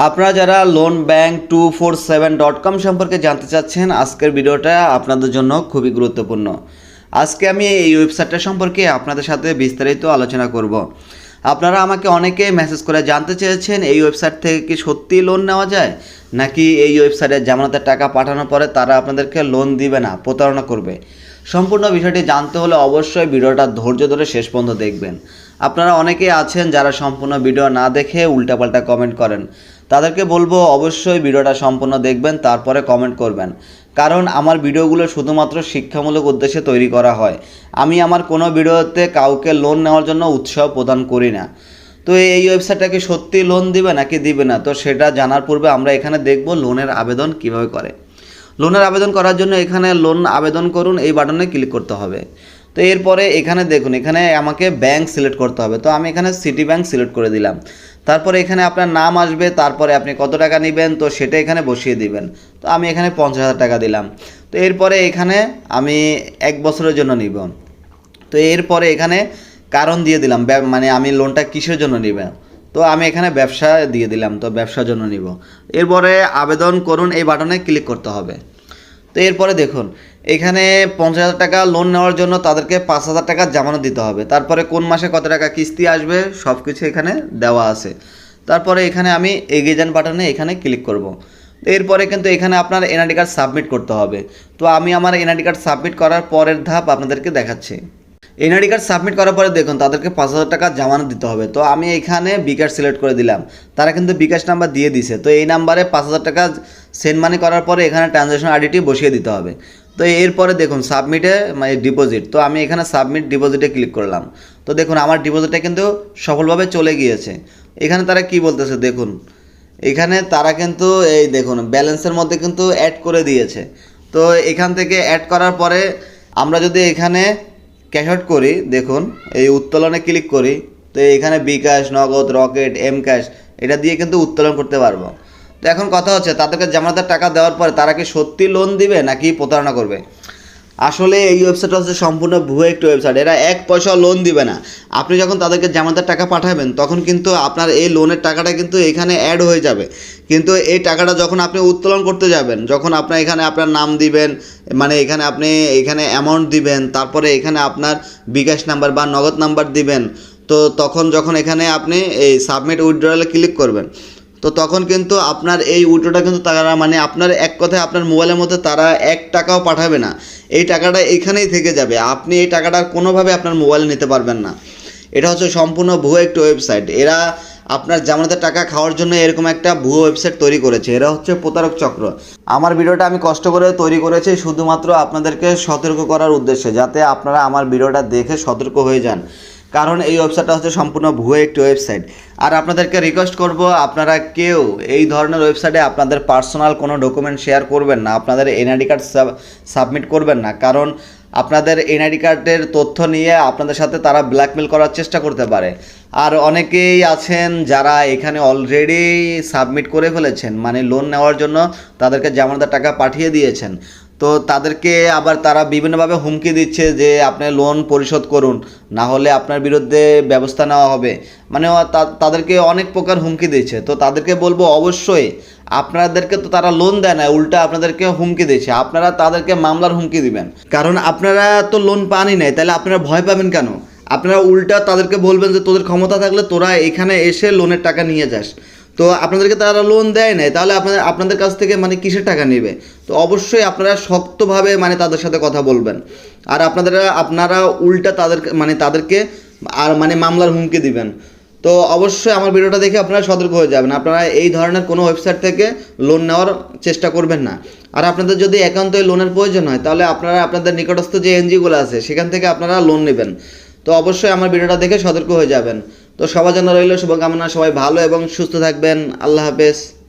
আপনারা যারা loan bank 247.com সম্পর্কে জানতে চাচ্ছেন, আজকের ভিডিওটা আপনাদের জন্য খুবই গুরুত্বপূর্ণ। আজকে আমি এই ওয়েবসাইটটা সম্পর্কে আপনাদের সাথে বিস্তারিত আলোচনা করব। আপনারা আমাকে অনেকে মেসেজ করে জানতে চেয়েছেন এই ওয়েবসাইট থেকে কি সত্যি লোন নেওয়া যায়, নাকি এই ওয়েবসাইটে জামানতের টাকা পাঠানোর পরে তারা আপনাদেরকে লোন দিবে না, প্রতারণা করবে। সম্পূর্ণ বিষয়টি জানতে হলে অবশ্যই ভিডিওটা ধৈর্য ধরে শেষ পর্যন্ত দেখবেন। আপনারা অনেকেই আছেন যারা সম্পূর্ণ ভিডিও না দেখে উল্টাপাল্টা কমেন্ট করেন, তাদেরকে বলবো অবশ্যই ভিডিওটা সম্পূর্ণ দেখবেন, তারপরে কমেন্ট করবেন। কারণ আমার ভিডিওগুলো শুধুমাত্র শিক্ষামূলক উদ্দেশ্যে তৈরি করা হয়। আমি আমার কোনো ভিডিওতে কাউকে লোন নেওয়ার জন্য উৎসাহ প্রদান করি না। তো এই ওয়েবসাইটটাকে সত্যি লোন দিবে নাকি দিবে না, তো সেটা জানার পূর্বে আমরা এখানে দেখব লোনের আবেদন কিভাবে করে। লোনের আবেদন করার জন্য এখানে লোন আবেদন করুন এই বাটনে ক্লিক করতে হবে। তো এরপরে এখানে দেখুন, এখানে আমাকে ব্যাংক সিলেক্ট করতে হবে। তো আমি এখানে সিটি ব্যাংক সিলেক্ট করে দিলাম। তারপরে এখানে আপনার নাম আসবে, তারপরে আপনি কত টাকা নেবেন তো সেটা এখানে বসিয়ে দিবেন। তো আমি এখানে 50,000 টাকা দিলাম। তো এরপরে এখানে আমি 1 বছরের জন্য নিব। তো এরপরে এখানে কারণ দিয়ে দিলাম, মানে আমি লোনটা কিসের জন্য নেবেন। তো আমি এখানে ব্যবসা দিয়ে দিলাম, তো ব্যবসার জন্য নিব। এরপরে আবেদন করুন এই বাটনে ক্লিক করতে হবে। তো এরপরে দেখুন এখানে 50,000 টাকা লোন নেওয়ার জন্য তাদেরকে 5,000 টাকা জামানত দিতে হবে। তারপরে কোন মাসে কত টাকা কিস্তি আসবে সব কিছু এখানে দেওয়া আছে। তারপরে এখানে আমি এগিয়ে যান বাটনে এখানে ক্লিক করব। এরপরে কিন্তু এখানে আপনার এনআইডি কার্ড সাবমিট করতে হবে। তো আমি আমার এনআইডি কার্ড সাবমিট করার পরের ধাপ আপনাদেরকে দেখাচ্ছি। এনআইডি কার্ড সাবমিট করার পরে দেখুন তাদেরকে 5,000 টাকা জামানত দিতে হবে। তো আমি এখানে বিকাশ সিলেক্ট করে দিলাম, তারা কিন্তু বিকাশ নাম্বার দিয়ে দিছে। তো এই নাম্বারে 5,000 টাকা সেন্ড মানি করার পরে এখানে ট্রানজ্যাকশন আইডিটি বসিয়ে দিতে হবে। তো এরপরে দেখুন সাবমিটে মানে ডিপোজিট, তো আমি এখানে সাবমিট ডিপোজিটে ক্লিক করলাম। তো দেখুন আমার ডিপোজিটটা কিন্তু সফলভাবে চলে গিয়েছে। এখানে তারা কি বলতেছে দেখুন, এখানে তারা কিন্তু এই দেখুন ব্যালেন্সের মধ্যে কিন্তু অ্যাড করে দিয়েছে। তো এখান থেকে অ্যাড করার পরে আমরা যদি এখানে ক্যাশ আউট করি, দেখুন এই উত্তোলনে ক্লিক করি, তো এখানে বিকাশ, নগদ, রকেট, এম ক্যাশ এটা দিয়ে কিন্তু উত্তোলন করতে পারবো। তো এখন কথা হচ্ছে তাদেরকে জামানতের টাকা দেওয়ার পরে তারা কি সত্যি লোন দিবে নাকি প্রতারণা করবে। আসলে এই ওয়েবসাইটটা হচ্ছে সম্পূর্ণ ভুয়ো একটি ওয়েবসাইট। এরা 1 পয়সা লোন দিবে না। আপনি যখন তাদেরকে জামানতের টাকা পাঠাবেন তখন কিন্তু আপনার এই লোনের টাকাটা কিন্তু এখানে অ্যাড হয়ে যাবে। কিন্তু এই টাকাটা যখন আপনি উত্তোলন করতে যাবেন, যখন আপনার এখানে আপনার নাম দিবেন, মানে এখানে আপনি এখানে অ্যামাউন্ট দিবেন, তারপরে এখানে আপনার বিকাশ নাম্বার বা নগদ নাম্বার দিবেন, তো তখন যখন এখানে আপনি এই সাবমিট উইথড্রয়ালে ক্লিক করবেন, তো তখন কিন্তু আপনার এই উইথড্রটা কিন্তু তারা মানে আপনার এক কথায় আপনার মোবাইলের মধ্যে তারা 1 টাকাও পাঠাবে না। এই টাকাটা এখানেই থেকে যাবে। আপনি এই টাকাটা কোনোভাবে আপনার মোবাইলে নিতে পারবেন না। এটা হচ্ছে সম্পূর্ণ ভুয়ো একটা ওয়েবসাইট। এরা আপনার জামানতের টাকা খাওয়ার জন্য এরকম একটা ভুয়ো ওয়েবসাইট তৈরি করেছে। এরা হচ্ছে প্রতারক চক্র। আমার ভিডিওটা আমি কষ্ট করে তৈরি করেছি শুধুমাত্র আপনাদেরকে সতর্ক করার উদ্দেশ্যে, যাতে আপনারা আমার ভিডিওটা দেখে সতর্ক হয়ে যান। কারণ এই ওয়েবসাইটটা হচ্ছে সম্পূর্ণ ভুয়ো একটি ওয়েবসাইট। আর আপনাদেরকে রিকোয়েস্ট করব, আপনারা কেউ এই ধরনের ওয়েবসাইটে আপনাদের পার্সোনাল কোনো ডকুমেন্ট শেয়ার করবেন না, আপনাদের এনআইডি কার্ড সাবমিট করবেন না। কারণ আপনাদের এনআইডি কার্ডের তথ্য নিয়ে আপনাদের সাথে তারা ব্ল্যাকমেল করার চেষ্টা করতে পারে। আর অনেকেই আছেন যারা এখানে অলরেডি সাবমিট করে ফেলেছেন, মানে লোন নেওয়ার জন্য তাদেরকে জামানতের টাকা পাঠিয়ে দিয়েছেন। তো তাদেরকে আবার তারা বিভিন্নভাবে হুমকি দিচ্ছে যে আপনি লোন পরিশোধ করুন, না হলে আপনার বিরুদ্ধে ব্যবস্থা নেওয়া হবে। মানে তাদেরকে অনেক প্রকার হুমকি দিচ্ছে। তো তাদেরকে বলবো অবশ্যই আপনাদেরকে তো তারা লোন দেয় না, উল্টা আপনাদেরকে হুমকি দিচ্ছে, আপনারা তাদেরকে মামলার হুমকি দিবেন। কারণ আপনারা তো লোন পানই নাই, তাহলে আপনারা ভয় পাবেন কেন। আপনারা উল্টা তাদেরকে বলবেন যে তোদের ক্ষমতা থাকলে তোরা এখানে এসে লোনের টাকা নিয়ে যাস। তো আপনাদেরকে তারা লোন দেয় নাই, তাহলে আপনাদের কাছ থেকে মানে কিসের টাকা নেবে। তো অবশ্যই আপনারা শক্তভাবে মানে তাদের সাথে কথা বলবেন। আর আপনারা উল্টা তাদেরকে আর মানে মামলার হুমকি দিবেন। তো অবশ্যই আমার ভিডিওটা দেখে আপনারা সতর্ক হয়ে যাবেন। আপনারা এই ধরনের কোনো ওয়েবসাইট থেকে লোন নেওয়ার চেষ্টা করবেন না। আর আপনাদের যদি একান্তই লোনের প্রয়োজন হয় তাহলে আপনারা আপনাদের নিকটস্থ যে এনজিওগুলো আছে সেখান থেকে আপনারা লোন নেবেন। তো অবশ্যই আমার ভিডিওটা দেখে সতর্ক হয়ে যাবেন। তো সবার জন্য রইল শুভকামনা, সবাই ভালো এবং সুস্থ থাকবেন। আল্লাহ হাফেজ।